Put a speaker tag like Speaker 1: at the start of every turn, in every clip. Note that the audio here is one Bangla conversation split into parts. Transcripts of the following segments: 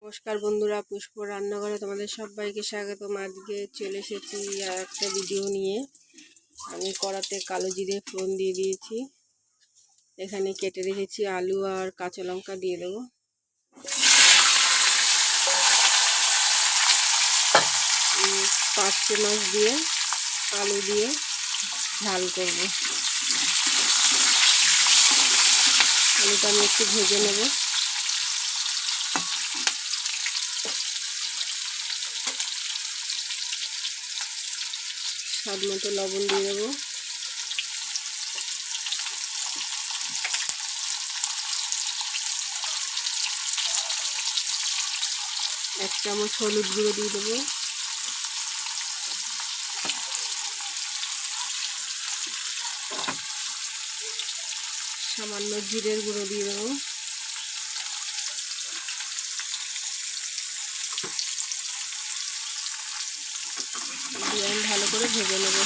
Speaker 1: নমস্কার বন্ধুরা, পুষ্প রান্নাঘরে তোমাদের সবাইকে স্বাগতম। আজকে চলে এসেছি আর একটা ভিডিও নিয়ে। আমি কড়াতে কালো জিরে ফোড়ন দিয়ে দিয়েছি। এখানে কেটে রেখেছি আলু আর কাঁচা লঙ্কা দিয়ে দেবো। পাঁচশো মাছ দিয়ে আলু দিয়ে ঝাল করব। আলুটা আমি একটু ভেজে নেব। স্বাদ মতো লবণ দিয়ে দেবো। এক চামচ হলুদ গুঁড়ো দিয়ে দেবো। সামান্য জিরের গুঁড়ো দিয়ে দেবো। দিয়ে আমি ভালো করে ভেজে নেব।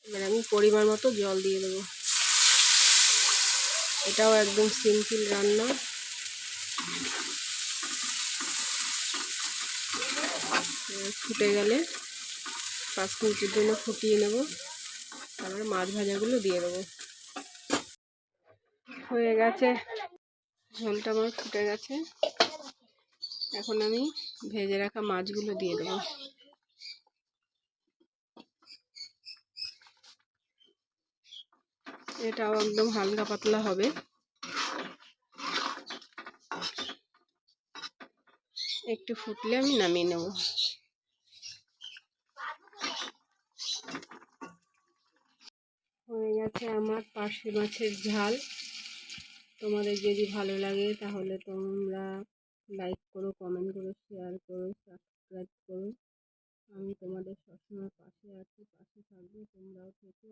Speaker 1: এবার আমি পরিমাণ মতো জল দিয়ে দেবো। এটাও একদম সিম্পল রান্না। ফুটে গেলে 5 মিনিটের জন্য ফুটিয়ে নেব। তারপরে মাছ ভাজাগুলো দিয়ে দেবো। হয়ে গেছে, ঝোলটা আমার ফুটে গেছে। এখন আমি ভেজে রাখা মাছগুলো দিয়ে দেবো। এটাও একদম হালকা পাতলা হবে। একটু ফুটলে আমি নামিয়ে নেব। হয়ে গেছে আমার পার্শে মাছের ঝাল। তোমাদের যদি ভালো লাগে তাহলে তোমরা লাইক করো, কমেন্ট করো, শেয়ার করো, সাবস্ক্রাইব করো। আমি তোমাদের সবসময় পাশে আছি, পাশে থাকবো। তোমরাও থেকো।